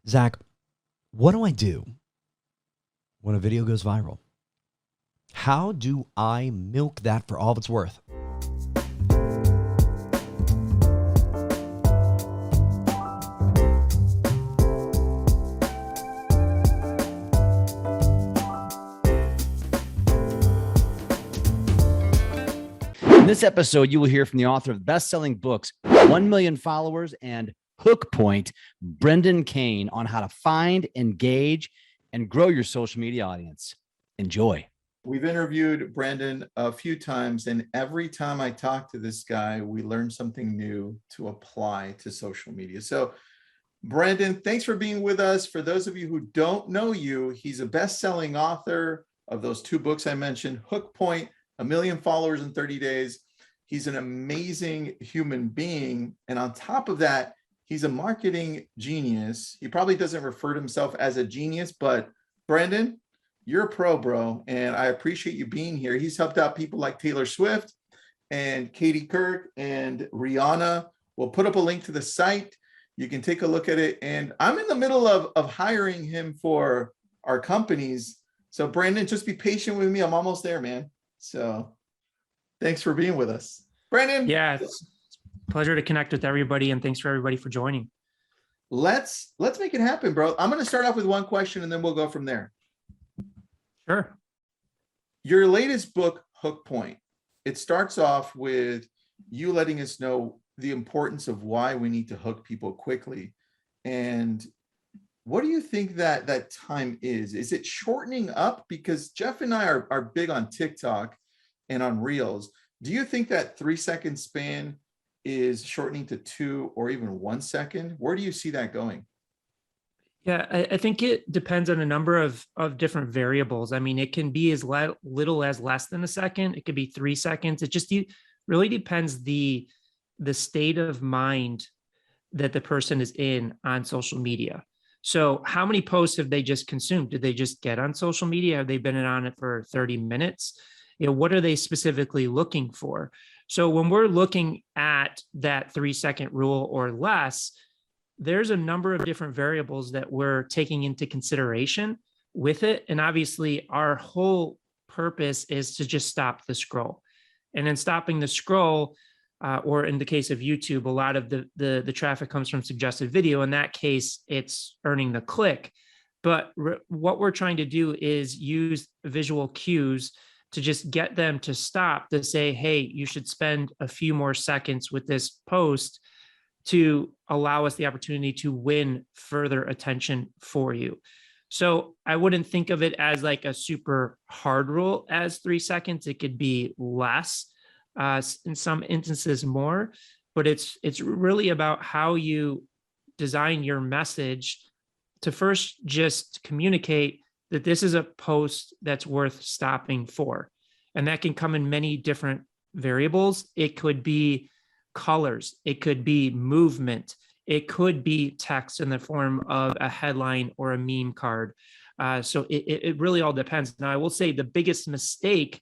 Zach, what do I do when a video goes viral? How do I milk that for all it's worth? In this episode, you will hear from the author of best-selling books, 1 Million Followers and Hook Point, Brendan Kane, on how to find, engage, and grow your social media audience. Enjoy. We've interviewed Brendan a few times, and every time I talk to this guy, we learn something new to apply to social media. So, Brendan, thanks for being with us. For those of you who don't know you, he's a best-selling author of those two books I mentioned, Hook Point, 1 Million Followers in 30 Days. He's an amazing human being. And on top of that, he's a marketing genius. He probably doesn't refer to himself as a genius, but Brendan, you're a pro, bro. And I appreciate you being here. He's helped out people like Taylor Swift and Katie Kirk and Rihanna. We'll put up a link to the site. You can take a look at it. And I'm in the middle of hiring him for our companies. So Brendan, just be patient with me. I'm almost there, man. So thanks for being with us. Brendan. Yeah, it's a pleasure to connect with everybody, and thanks for everybody for joining. Let's make it happen, bro. I'm going to start off with one question and then we'll go from there. Sure. Your latest book, Hook Point, it starts off with you letting us know the importance of why we need to hook people quickly. And what do you think that time is? Is it shortening up? Because Jeff and I are big on TikTok and on Reels. Do you think that 3-second span is shortening to 2 or even 1 second? Where do you see that going? Yeah, I think it depends on a number of different variables. I mean, it can be as little as less than a second. It could be 3 seconds. It just really depends the state of mind that the person is in on social media. So how many posts have they just consumed? Did they just get on social media? Have they been on it for 30 minutes? What are they specifically looking for? So when we're looking at that 3-second rule or less, there's a number of different variables that we're taking into consideration with it. And obviously our whole purpose is to just stop the scroll. And in stopping the scroll, or in the case of YouTube, a lot of the traffic comes from suggested video. In that case, it's earning the click. But what we're trying to do is use visual cues to just get them to stop, to say, hey, you should spend a few more seconds with this post to allow us the opportunity to win further attention for you. So I wouldn't think of it as like a super hard rule as 3 seconds. It could be less, in some instances more, but it's really about how you design your message to first just communicate that this is a post that's worth stopping for. And that can come in many different variables. It could be colors, it could be movement, it could be text in the form of a headline or a meme card. So it really all depends. Now, I will say the biggest mistake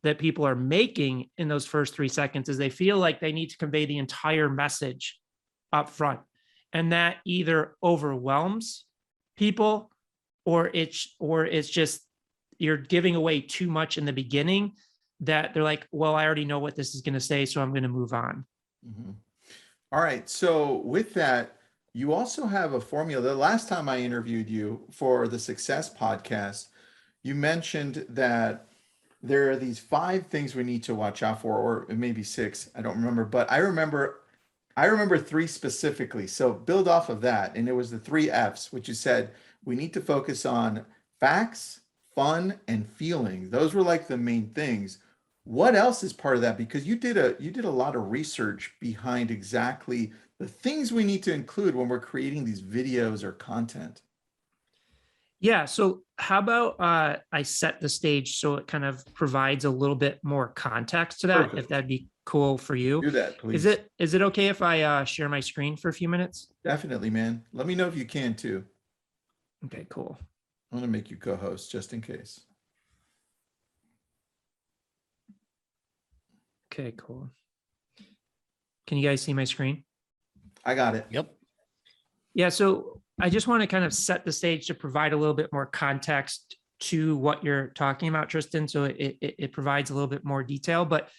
that people are making in those first 3 seconds is they feel like they need to convey the entire message up front. And that either overwhelms people or it's just you're giving away too much in the beginning that they're like, well, I already know what this is going to say, so I'm going to move on. Mm-hmm. All right. So with that, you also have a formula. The last time I interviewed you for the Success podcast, you mentioned that there are these 5 things we need to watch out for, or maybe 6, I don't remember, but I remember 3 specifically. So build off of that. And it was the 3 F's, which you said we need to focus on facts, fun, and feeling. Those were like the main things. What else is part of that? Because you did a lot of research behind exactly the things we need to include when we're creating these videos or content. Yeah. So how about I set the stage so it kind of provides a little bit more context to that, Perfect. if that'd be cool for you. Do that, please. Is it okay if I share my screen for a few minutes? Definitely, man. Let me know if you can too. Okay, cool. I'm going to make you co-host just in case. Okay, cool. Can you guys see my screen? I got it. Yep. Yeah. So I just want to kind of set the stage to provide a little bit more context to what you're talking about, Tristan. So it provides a little bit more detail, but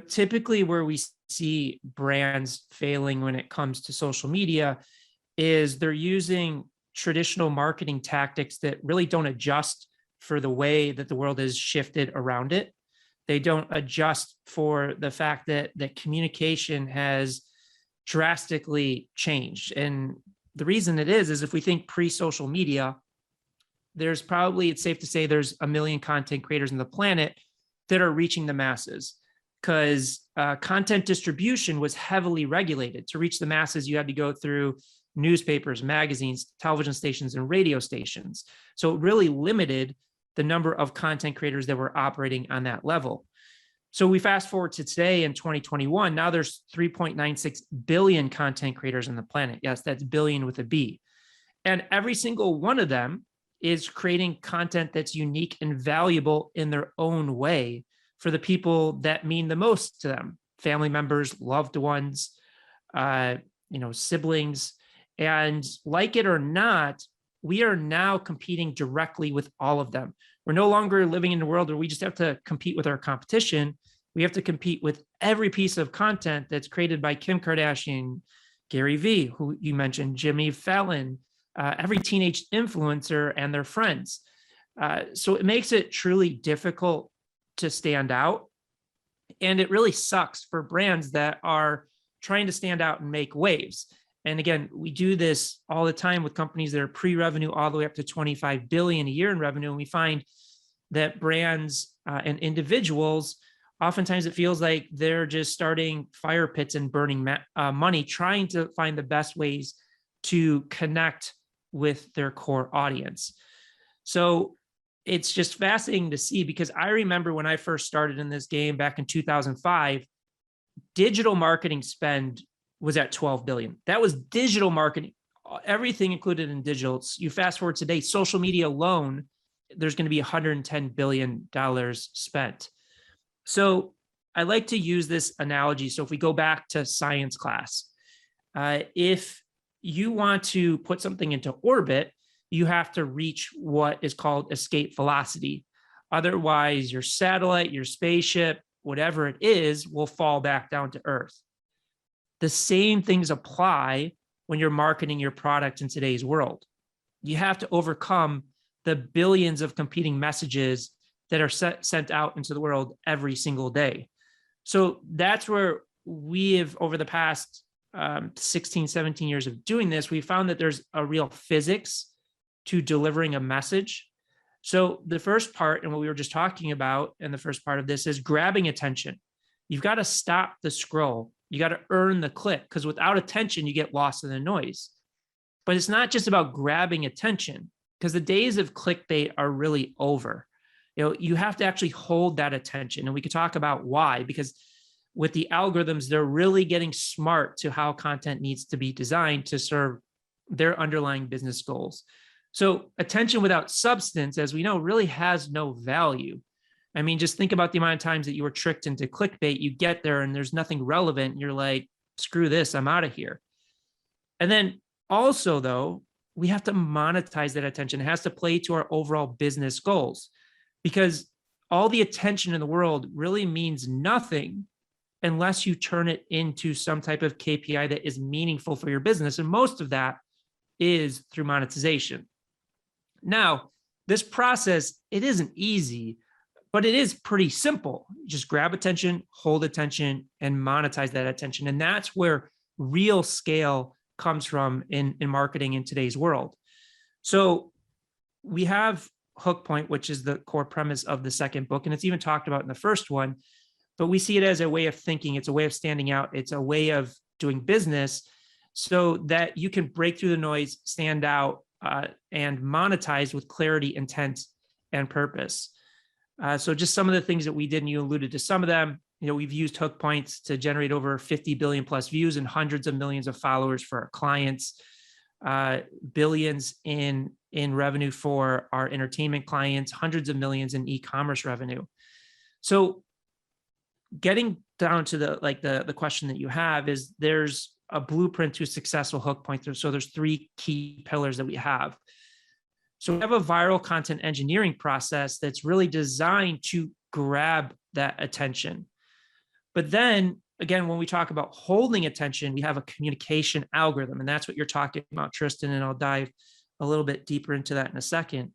typically where we see brands failing when it comes to social media is they're using traditional marketing tactics that really don't adjust for the way that the world has shifted around it. They don't adjust for the fact that communication has drastically changed. And the reason it is if we think pre-social media, there's probably, it's safe to say there's 1 million content creators on the planet that are reaching the masses, because content distribution was heavily regulated. To reach the masses, you had to go through newspapers, magazines, television stations, and radio stations. So it really limited the number of content creators that were operating on that level. So we fast forward to today in 2021. Now there's 3.96 billion content creators on the planet. Yes, that's billion with a B. And every single one of them is creating content that's unique and valuable in their own way for the people that mean the most to them: family members, loved ones, siblings. And like it or not, we are now competing directly with all of them. We're no longer living in a world where we just have to compete with our competition. We have to compete with every piece of content that's created by Kim Kardashian, Gary Vee, who you mentioned, Jimmy Fallon, every teenage influencer and their friends. So it makes it truly difficult to stand out. And it really sucks for brands that are trying to stand out and make waves. And again, we do this all the time with companies that are pre-revenue all the way up to 25 billion a year in revenue. And we find that brands and individuals, oftentimes it feels like they're just starting fire pits and burning money, trying to find the best ways to connect with their core audience. So it's just fascinating to see, because I remember when I first started in this game back in 2005, digital marketing spend was at 12 billion. That was digital marketing, everything included in digital. You fast forward today, social media alone, there's going to be $110 billion spent. So I like to use this analogy. So if we go back to science class, if you want to put something into orbit, you have to reach what is called escape velocity. Otherwise, your satellite, your spaceship, whatever it is, will fall back down to Earth. The same things apply when you're marketing your product in today's world. You have to overcome the billions of competing messages that are sent out into the world every single day. So that's where we have, over the past 16, 17 years of doing this, we found that there's a real physics to delivering a message. So the first part, and what we were just talking about, and the first part of this is grabbing attention. You've got to stop the scroll. You got to earn the click, because without attention, you get lost in the noise. But it's not just about grabbing attention, because the days of clickbait are really over. You have to actually hold that attention. And we could talk about why, because with the algorithms, they're really getting smart to how content needs to be designed to serve their underlying business goals. So attention without substance, as we know, really has no value. I mean, just think about the amount of times that you were tricked into clickbait. You get there and there's nothing relevant. And you're like, screw this, I'm out of here. And then also, though, we have to monetize that attention. It has to play to our overall business goals, because all the attention in the world really means nothing unless you turn it into some type of KPI that is meaningful for your business. And most of that is through monetization. Now, this process, it isn't easy, but it is pretty simple. Just grab attention, hold attention, and monetize that attention. And that's where real scale comes from in marketing in today's world. So we have Hook Point, which is the core premise of the second book, and it's even talked about in the first one, but we see it as a way of thinking. It's a way of standing out. It's a way of doing business so that you can break through the noise, stand out, and monetize with clarity, intent, and purpose. So just some of the things that we did, and you alluded to some of them. We've used Hook Points to generate over 50 billion plus views and hundreds of millions of followers for our clients, billions in revenue for our entertainment clients, hundreds of millions in e-commerce revenue. So getting down to the question that you have is, there's a blueprint to a successful hook point. So there's three key pillars that we have. So we have a viral content engineering process that's really designed to grab that attention. But then again, when we talk about holding attention, we have a communication algorithm, and that's what you're talking about, Tristan, and I'll dive a little bit deeper into that in a second.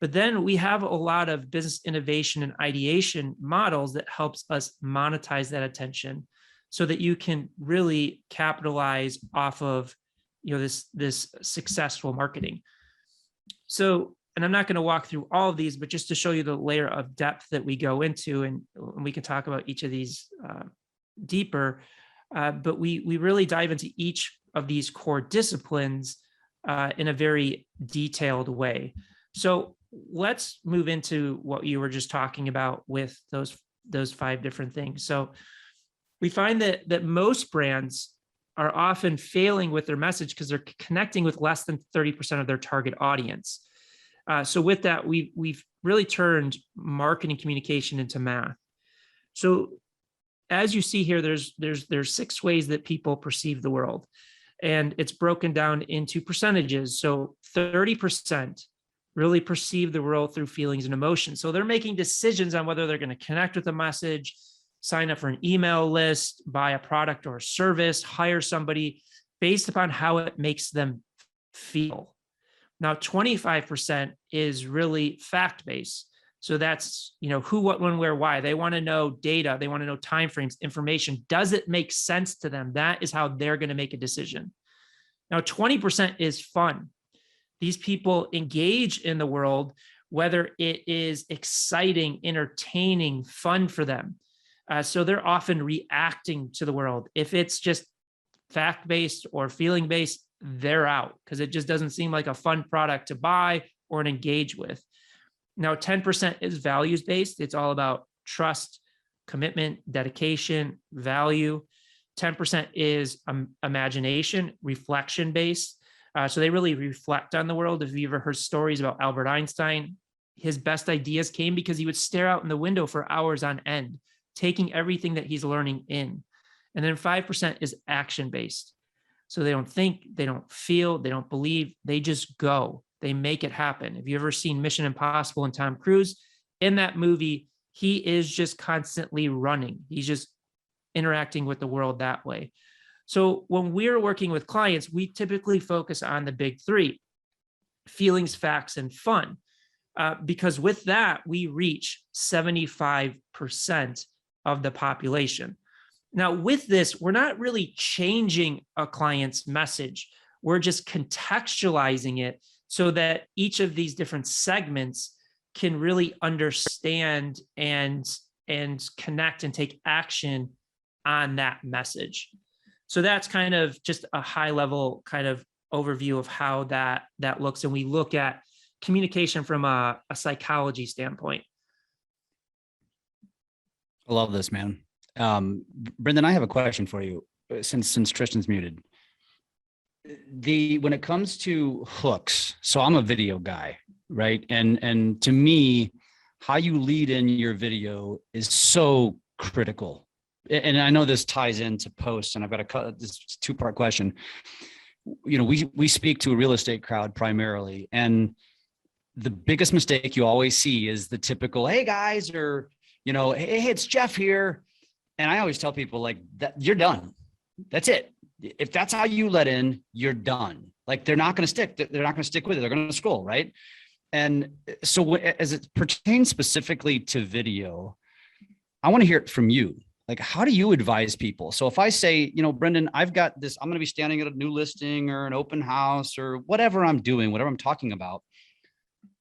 But then we have a lot of business innovation and ideation models that helps us monetize that attention so that you can really capitalize off of, this successful marketing. So, and I'm not going to walk through all of these, but just to show you the layer of depth that we go into, and we can talk about each of these deeper, but we really dive into each of these core disciplines in a very detailed way. So let's move into what you were just talking about with those 5 different things. So we find that most brands are often failing with their message because they're connecting with less than 30% of their target audience. So with that, we've really turned marketing communication into math. So as you see here, there's 6 ways that people perceive the world, and it's broken down into percentages. So 30% really perceive the world through feelings and emotions. So they're making decisions on whether they're going to connect with a message, sign up for an email list, buy a product or a service, hire somebody based upon how it makes them feel. Now, 25% is really fact-based. So that's, who, what, when, where, why. They want to know data. They want to know timeframes, information. Does it make sense to them? That is how they're going to make a decision. Now, 20% is fun. These people engage in the world, whether it is exciting, entertaining, fun for them. So they're often reacting to the world. If it's just fact-based or feeling-based, they're out because it just doesn't seem like a fun product to buy or engage with. Now, 10% is values-based. It's all about trust, commitment, dedication, value. 10% is imagination, reflection-based. So they really reflect on the world. If you ever heard stories about Albert Einstein, his best ideas came because he would stare out in the window for hours on end, taking everything that he's learning in. And then 5% is action-based. So they don't think, they don't feel, they don't believe, they just go. They make it happen. Have you ever seen Mission Impossible and Tom Cruise? In that movie, he is just constantly running. He's just interacting with the world that way. So when we're working with clients, we typically focus on the big 3, feelings, facts, and fun, because with that, we reach 75% of the population. Now, with this, we're not really changing a client's message. We're just contextualizing it so that each of these different segments can really understand and connect and take action on that message. So that's kind of just a high level kind of overview of how that looks. And we look at communication from a psychology standpoint. I love this, man. Brendan, I have a question for you since Tristan's muted. When it comes to hooks, so I'm a video guy, right? And to me, how you lead in your video is so critical. And I know this ties into posts, and I've got this 2-part question. We speak to a real estate crowd primarily, and the biggest mistake you always see is the typical, "Hey guys," or "Hey, it's Jeff here." And I always tell people like that, you're done. That's it. If that's how you let in, you're done. Like they're not going to stick. They're not going to stick with it. They're going to scroll, right? And so as it pertains specifically to video, I want to hear it from you. Like, how do you advise people? So if I say, Brendan, I've got this, I'm going to be standing at a new listing or an open house or whatever I'm doing, whatever I'm talking about,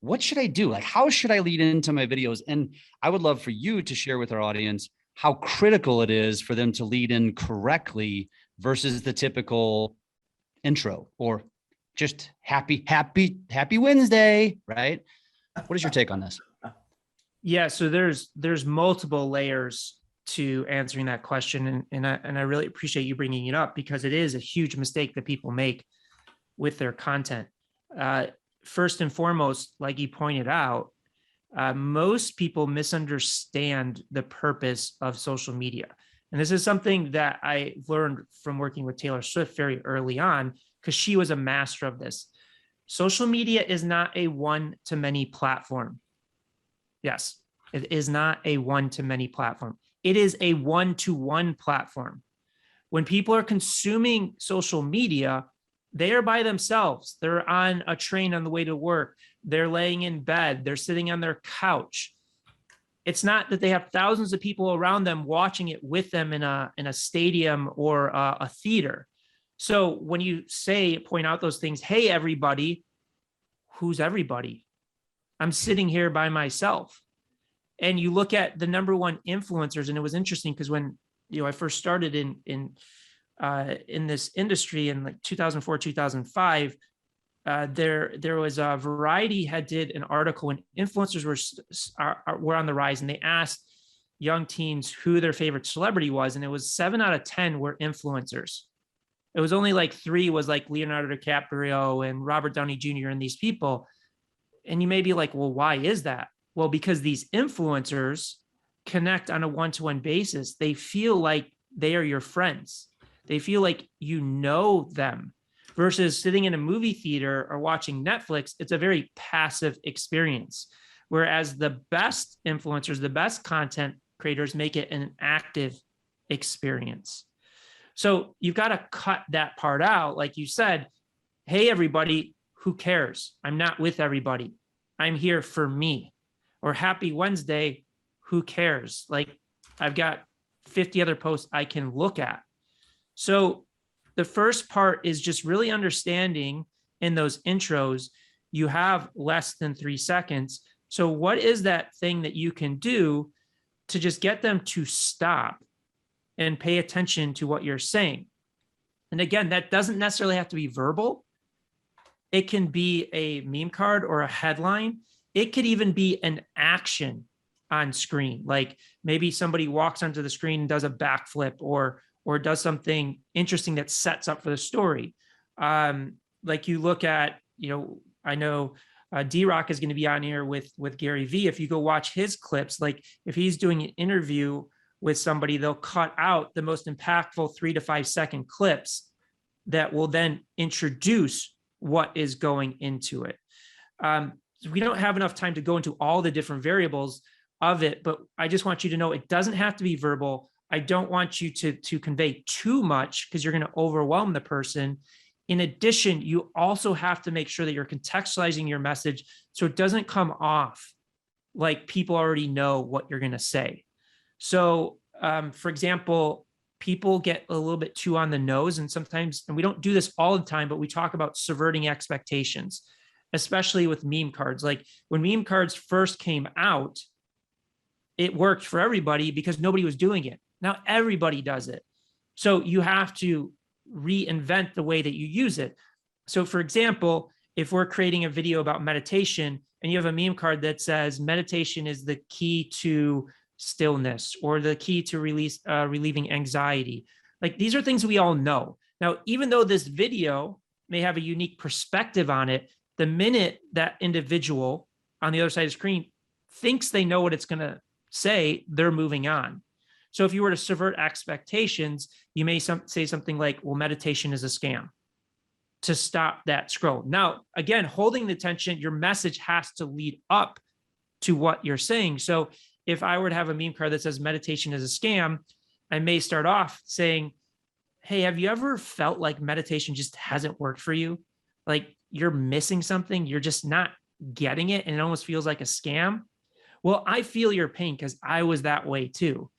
what should I do? Like, how should I lead into my videos? And I would love for you to share with our audience how critical it is for them to lead in correctly versus the typical intro or just happy Wednesday, right? What is your take on this? Yeah, so there's multiple layers to answering that question, and I really appreciate you bringing it up because it is a huge mistake that people make with their content. First and foremost, like you pointed out, most people misunderstand the purpose of social media. And this is something that I learned from working with Taylor Swift very early on, because she was a master of this. Social media is not a one-to-many platform. Yes, it is not a one-to-many platform. It is a one-to-one platform. When people are consuming social media, they are by themselves. They're on a train on the way to work. They're laying in bed. They're sitting on their couch. It's not that they have thousands of people around them watching it with them in a stadium or a theater. So when you point out those things, hey, everybody, who's everybody? I'm sitting here by myself. And you look at the number one influencers, and it was interesting because when I first started in this industry in like 2004, 2005, there was a Variety had did an article when influencers were on the rise, and they asked young teens who their favorite celebrity was, and it was 7 out of 10 were influencers. It was only like 3 was like Leonardo DiCaprio and Robert Downey Jr. and these people. And you may be like, well, why is that? Well, because these influencers connect on a one-to-one basis. They feel like they are your friends. They feel like you know them, versus sitting in a movie theater or watching Netflix. It's a very passive experience. Whereas the best influencers, the best content creators make it an active experience. So you've got to cut that part out. Like you said, hey, everybody, who cares? I'm not with everybody. I'm here for me. Or happy Wednesday, who cares? Like, I've got 50 other posts I can look at. So the first part is just really understanding in those intros, you have less than 3 seconds. So what is that thing that you can do to just get them to stop and pay attention to what you're saying? And again, that doesn't necessarily have to be verbal. It can be a meme card or a headline. It could even be an action on screen. Like maybe somebody walks onto the screen and does a backflip or does something interesting that sets up for the story. Like you look at, I know D-Rock is going to be on here with Gary Vee. If you go watch his clips, like if he's doing an interview with somebody, they'll cut out the most impactful 3 to 5 second clips that will then introduce what is going into it. So we don't have enough time to go into all the different variables of it, but I just want you to know it doesn't have to be verbal. I don't want you to convey too much because you're going to overwhelm the person. In addition, you also have to make sure that you're contextualizing your message so it doesn't come off like people already know what you're going to say. So, for example, people get a little bit too on the nose, and sometimes, and we don't do this all the time, but we talk about subverting expectations, especially with meme cards. Like when meme cards first came out, it worked for everybody because nobody was doing it. Now everybody does it. So you have to reinvent the way that you use it. So for example, if we're creating a video about meditation and you have a meme card that says meditation is the key to stillness or the key to relieving anxiety, like these are things we all know. Now, even though this video may have a unique perspective on it, the minute that individual on the other side of the screen thinks they know what it's going to say, they're moving on. So if you were to subvert expectations, you may say something like, well, meditation is a scam, to stop that scroll. Now, again, holding the attention, your message has to lead up to what you're saying. So if I were to have a meme card that says meditation is a scam, I may start off saying, hey, have you ever felt like meditation just hasn't worked for you? Like you're missing something, you're just not getting it, and it almost feels like a scam? Well, I feel your pain because I was that way too.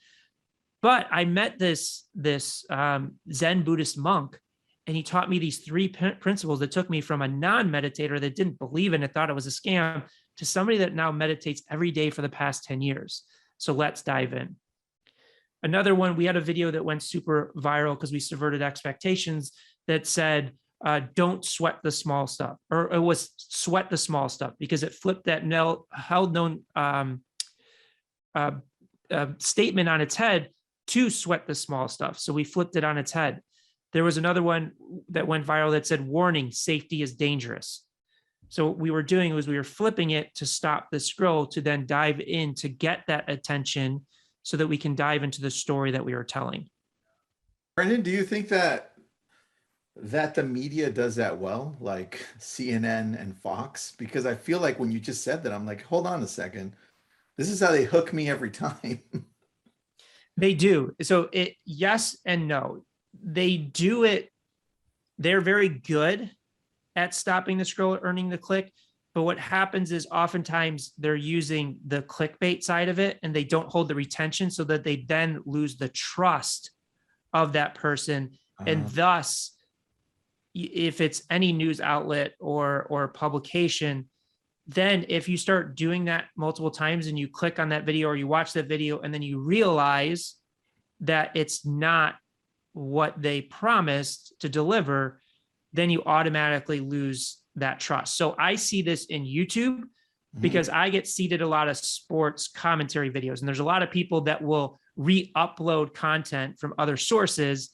But I met this Zen Buddhist monk, and he taught me these 3 principles that took me from a non-meditator that didn't believe in it, thought it was a scam, to somebody that now meditates every day for the past 10 years. So let's dive in. Another one, we had a video that went super viral because we subverted expectations that said, don't sweat the small stuff, or it was sweat the small stuff, because it flipped that held-known statement on its head to sweat the small stuff. So we flipped it on its head. There was another one that went viral that said, warning, safety is dangerous. So what we were doing was we were flipping it to stop the scroll, to then dive in to get that attention so that we can dive into the story that we are telling. Brendan, do you think that the media does that well, like CNN and Fox? Because I feel like when you just said that, I'm like, hold on a second. This is how they hook me every time. They do. So yes and no. They do it. They're very good at stopping the scroll, earning the click. But what happens is oftentimes they're using the clickbait side of it and they don't hold the retention, so that they then lose the trust of that person. And thus, if it's any news outlet or publication, then if you start doing that multiple times and you click on that video or you watch that video and then you realize that it's not what they promised to deliver, then you automatically lose that trust. So I see this in YouTube because I get seeded a lot of sports commentary videos, and there's a lot of people that will re-upload content from other sources,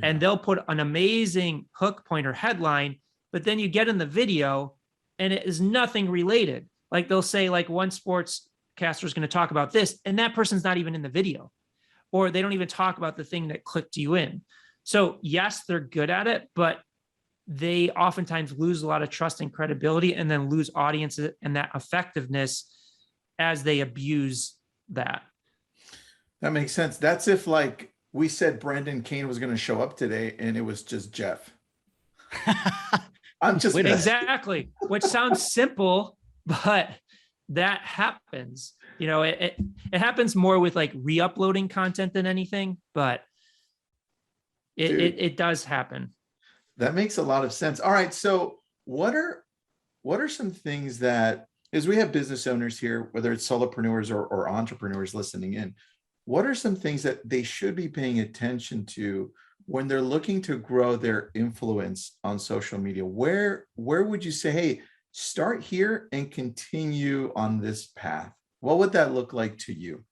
and they'll put an amazing hook point or headline, but then you get in the video and it is nothing related. Like they'll say like one sportscaster is going to talk about this, and that person's not even in the video, or they don't even talk about the thing that clicked you in. So yes, they're good at it, but they oftentimes lose a lot of trust and credibility, and then lose audiences and that effectiveness as they abuse that. That makes sense. That's if like we said Brandon Kane was going to show up today and it was just Jeff. I'm just exactly, which sounds simple, but that happens. You know, it happens more with like re-uploading content than anything, but it does happen. That makes a lot of sense. All right. So what are some things that, as we have business owners here, whether it's solopreneurs or entrepreneurs listening in, what are some things that they should be paying attention to when they're looking to grow their influence on social media? Where would you say, hey, start here and continue on this path? What would that look like to you?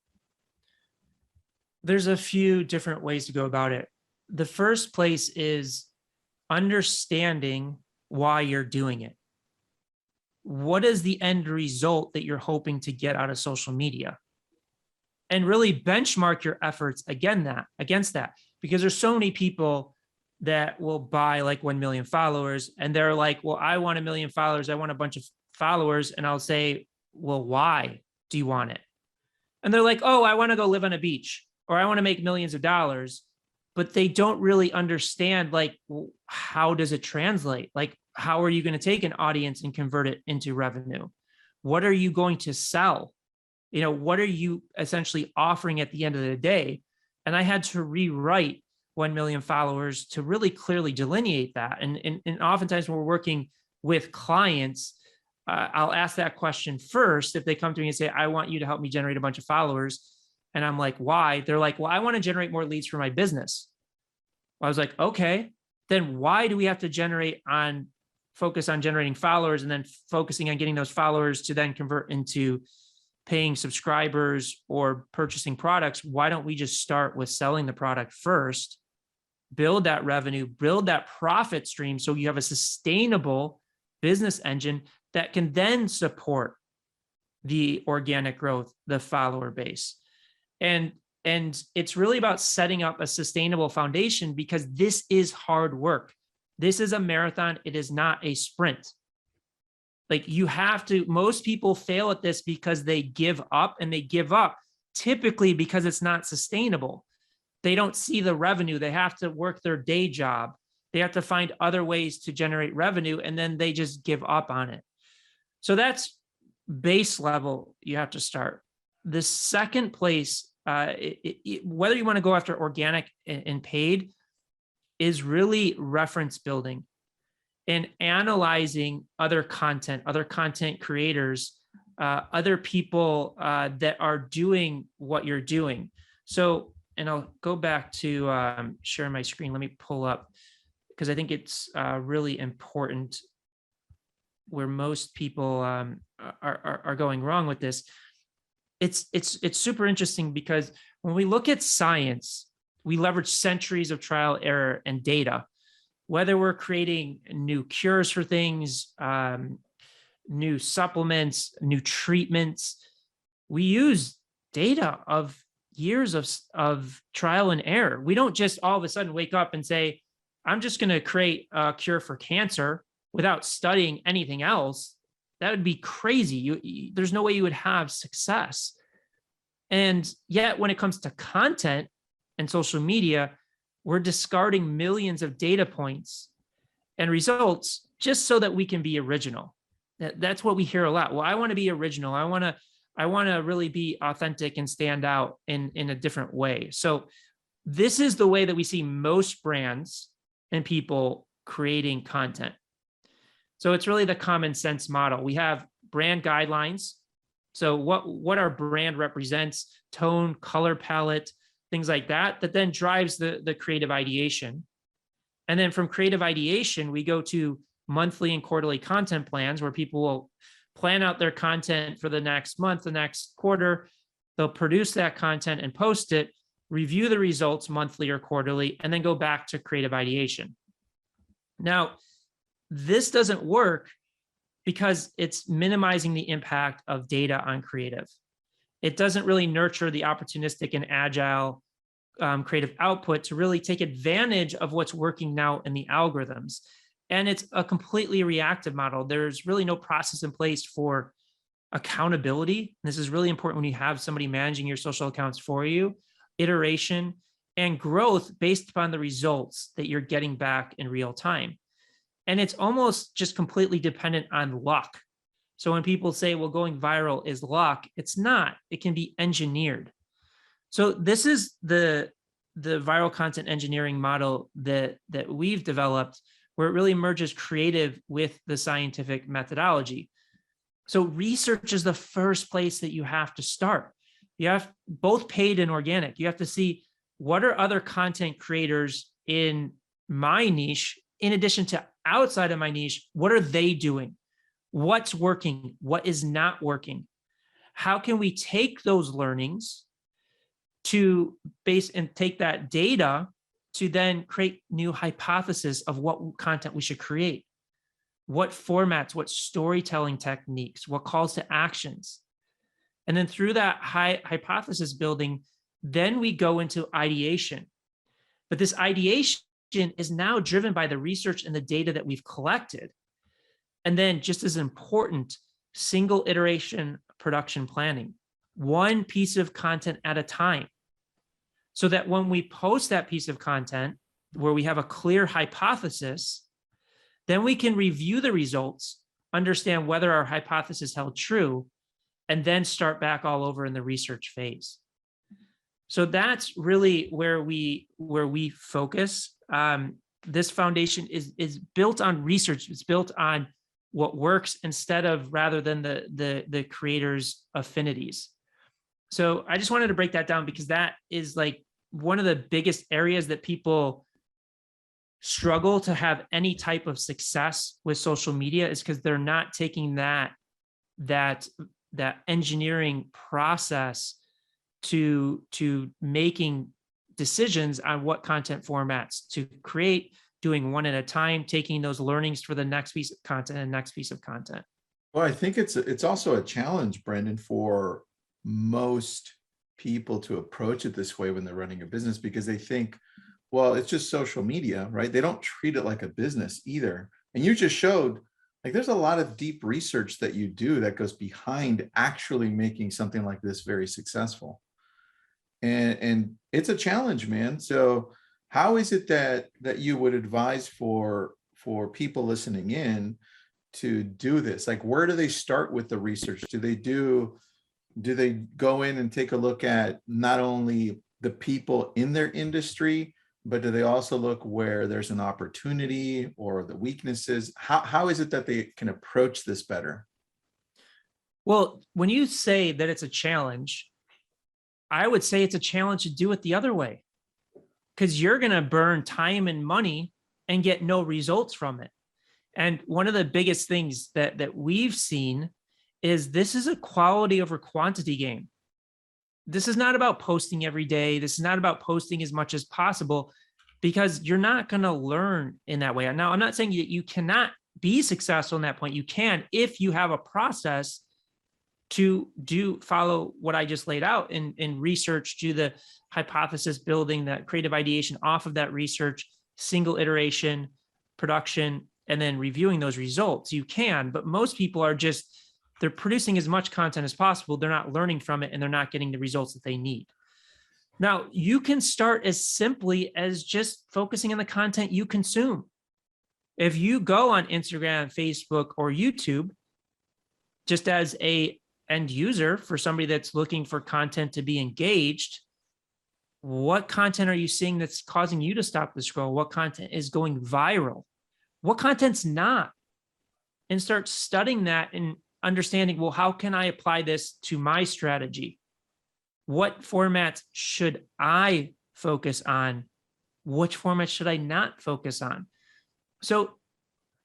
There's a few different ways to go about it. The first place is understanding why you're doing it. What is the end result that you're hoping to get out of social media? And really benchmark your efforts against that, because there's so many people that will buy like 1 million followers and they're like, well, I want 1 million followers. I want a bunch of followers. And I'll say, well, why do you want it? And they're like, oh, I want to go live on a beach, or I want to make millions of dollars. But they don't really understand, like, well, how does it translate? Like, how are you going to take an audience and convert it into revenue? What are you going to sell? You know, what are you essentially offering at the end of the day? And I had to rewrite 1 million followers to really clearly delineate that. And oftentimes when we're working with clients, I'll ask that question first. If they come to me and say, I want you to help me generate a bunch of followers. And I'm like, why? They're like, well, I want to generate more leads for my business. I was like, okay, then why do we have to focus on generating followers and then focusing on getting those followers to then convert into paying subscribers or purchasing products? Why don't we just start with selling the product first, build that revenue, build that profit stream, so you have a sustainable business engine that can then support the organic growth, the follower base. And it's really about setting up a sustainable foundation, because this is hard work. This is a marathon. It is not a sprint. Like, you have to, most people fail at this because they give up, and they give up typically because it's not sustainable. They don't see the revenue. They have to work their day job. They have to find other ways to generate revenue, and then they just give up on it. So that's base level. You have to start. The second place, whether you want to go after organic and paid, is really reference building and analyzing other content creators, other people that are doing what you're doing. So, and I'll go back to share my screen. Let me pull up, because I think it's really important, where most people are going wrong with this. It's super interesting, because when we look at science, we leverage centuries of trial, error, and data. Whether we're creating new cures for things, new supplements, new treatments, we use data of years of trial and error. We don't just all of a sudden wake up and say, I'm just going to create a cure for cancer without studying anything else. That would be crazy. There's no way you would have success. And yet when it comes to content and social media, we're discarding millions of data points and results just so that we can be original. That's what we hear a lot. Well, I want to be original. I want to really be authentic and stand out in a different way. So this is the way that we see most brands and people creating content. So it's really the common sense model. We have brand guidelines. So what our brand represents, tone, color palette, things like that, that then drives the creative ideation. And then from creative ideation, we go to monthly and quarterly content plans where people will plan out their content for the next month, the next quarter. They'll produce that content and post it, review the results monthly or quarterly, and then go back to creative ideation. Now, this doesn't work because it's minimizing the impact of data on creative. It doesn't really nurture the opportunistic and agile creative output to really take advantage of what's working now in the algorithms. And it's a completely reactive model. There's really no process in place for accountability. This is really important when you have somebody managing your social accounts for you, iteration and growth based upon the results that you're getting back in real time. And it's almost just completely dependent on luck. So when people say, well, going viral is luck, it's not. It can be engineered. So this is the viral content engineering model that we've developed, where it really merges creative with the scientific methodology. So research is the first place that you have to start. You have both paid and organic. You have to see what are other content creators in my niche, in addition to outside of my niche, what are they doing? What's working? What is not working? How can we take those learnings to base and take that data to then create new hypotheses of what content we should create? What formats, what storytelling techniques, what calls to actions? And then through that hypothesis building, then we go into ideation. But this ideation is now driven by the research and the data that we've collected. And then just as important, single iteration production planning, one piece of content at a time. So that when we post that piece of content where we have a clear hypothesis, then we can review the results, understand whether our hypothesis held true, and then start back all over in the research phase. So that's really where we focus. This foundation is built on research. It's built on what works rather than the creator's affinities. So I just wanted to break that down because that is like one of the biggest areas that people struggle to have any type of success with social media, is because they're not taking that engineering process to making decisions on what content formats to create, doing one at a time, taking those learnings for the next piece of content and next piece of content. Well, I think it's also a challenge, Brendan, for most people to approach it this way when they're running a business, because they think, well, it's just social media, right? They don't treat it like a business either. And you just showed, like, there's a lot of deep research that you do that goes behind actually making something like this very successful. And it's a challenge, man. So how is it that you would advise for people listening in to do this? Like, where do they start with the research? Do they go in and take a look at not only the people in their industry, but do they also look where there's an opportunity or the weaknesses? How is it that they can approach this better? Well, when you say that it's a challenge, I would say it's a challenge to do it the other way, because you're going to burn time and money and get no results from it. And one of the biggest things that we've seen is this is a quality over quantity game. This is not about posting every day. This is not about posting as much as possible, because you're not going to learn in that way. Now, I'm not saying that you cannot be successful in that point. You can, if you have a process to follow what I just laid out in research, do the hypothesis building, that creative ideation off of that research, single iteration, production, and then reviewing those results. You can, but most people are just, they're producing as much content as possible. They're not learning from it and they're not getting the results that they need. Now, you can start as simply as just focusing on the content you consume. If you go on Instagram, Facebook, or YouTube, just as a end user, for somebody that's looking for content to be engaged, what content are you seeing that's causing you to stop the scroll? What content is going viral? What content's not? And start studying that and understanding, well, how can I apply this to my strategy? What formats should I focus on? Which formats should I not focus on? So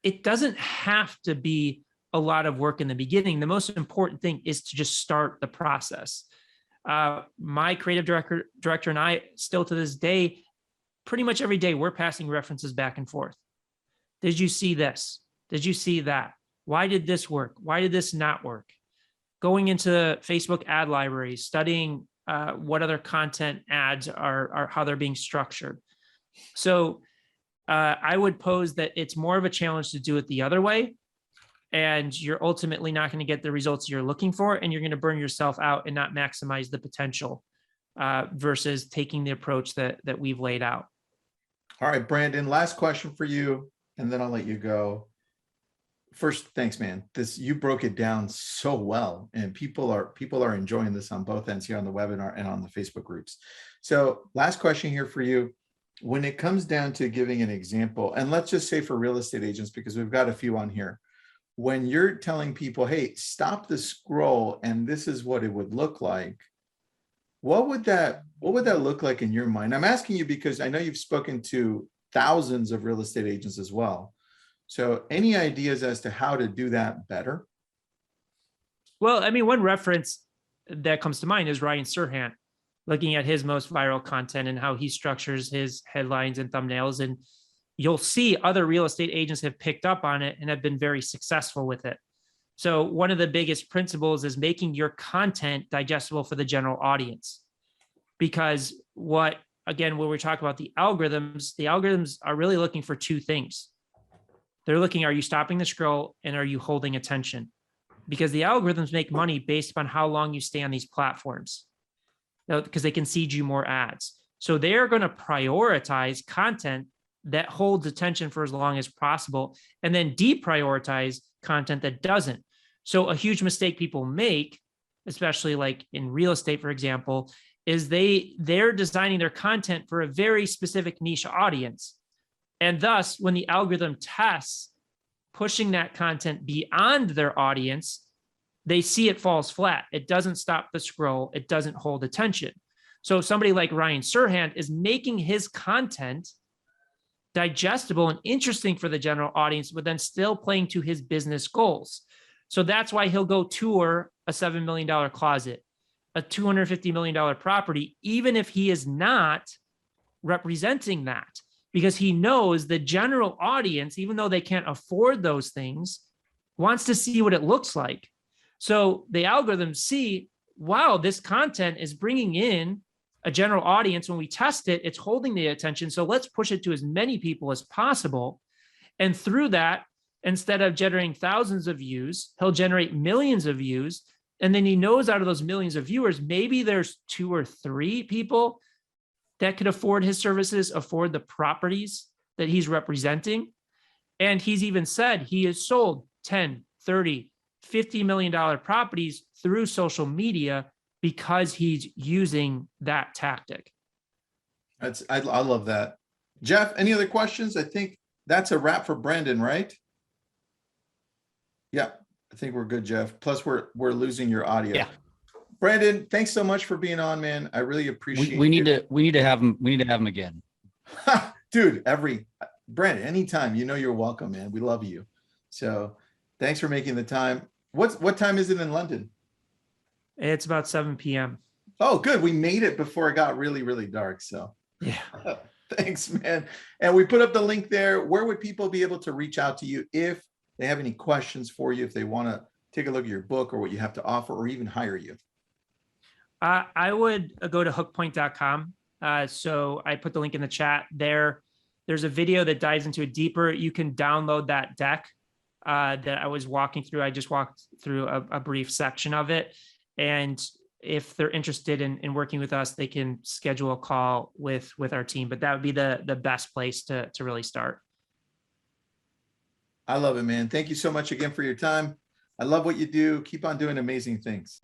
it doesn't have to be a lot of work in the beginning. The most important thing is to just start the process. My creative director and I, still to this day, pretty much every day, we're passing references back and forth. Did you see this? Did you see that? Why did this work? Why did this not work? Going into Facebook ad libraries, studying what other content ads are, how they're being structured. So I would pose that it's more of a challenge to do it the other way. And you're ultimately not going to get the results you're looking for, and you're going to burn yourself out and not maximize the potential versus taking the approach that we've laid out. All right, Brandon, last question for you, and then I'll let you go. First, thanks, man. You broke it down so well, and people are enjoying this on both ends here on the webinar and on the Facebook groups. So last question here for you. When it comes down to giving an example, and let's just say for real estate agents, because we've got a few on here, when you're telling people, hey, stop the scroll and this is what it would look like, what would that look like in your mind? I'm asking you because I know you've spoken to thousands of real estate agents as well. So any ideas as to how to do that better? Well, I mean, one reference that comes to mind is Ryan Serhant, looking at his most viral content and how he structures his headlines and thumbnails. And you'll see other real estate agents have picked up on it and have been very successful with it. So one of the biggest principles is making your content digestible for the general audience. Because when we're talking about the algorithms are really looking for two things. They're looking, are you stopping the scroll and are you holding attention? Because the algorithms make money based upon how long you stay on these platforms, because they can seed you more ads. So they're going to prioritize content that holds attention for as long as possible, and then deprioritize content that doesn't. So a huge mistake people make, especially like in real estate, for example, is they're designing their content for a very specific niche audience. And thus, when the algorithm tests pushing that content beyond their audience, they see it falls flat. It doesn't stop the scroll. It doesn't hold attention. So somebody like Ryan Serhant is making his content digestible and interesting for the general audience, but then still playing to his business goals. So that's why he'll go tour a $7 million closet, a $250 million property, even if he is not representing that, because he knows the general audience, even though they can't afford those things, wants to see what it looks like. So the algorithms see, wow, this content is bringing in a general audience. When we test it, it's holding the attention. So let's push it to as many people as possible. And through that, instead of generating thousands of views, he'll generate millions of views. And then he knows out of those millions of viewers, maybe there's 2 or 3 people that could afford his services, afford the properties that he's representing. And he's even said he has sold 10, 30, $50 million properties through social media because he's using that tactic. I love that. Jeff, any other questions? I think that's a wrap for Brandon, right? Yeah, I think we're good, Jeff. Plus we're losing your audio. Yeah. Brandon, thanks so much for being on, man. I really appreciate it. We need to have him again. Dude, Brandon, anytime, you're welcome, man. We love you. So thanks for making the time. What time is it in London? It's about 7 p.m. Oh, good. We made it before it got really, really dark. So yeah. Thanks, man. And we put up the link there. Where would people be able to reach out to you if they have any questions for you, if they want to take a look at your book or what you have to offer, or even hire you? I would go to hookpoint.com. So I put the link in the chat there. There's a video that dives into it deeper. You can download that deck that I was walking through. I just walked through a brief section of it. And if they're interested in working with us, they can schedule a call with our team. But that would be the best place to really start. I love it, man. Thank you so much again for your time. I love what you do. Keep on doing amazing things.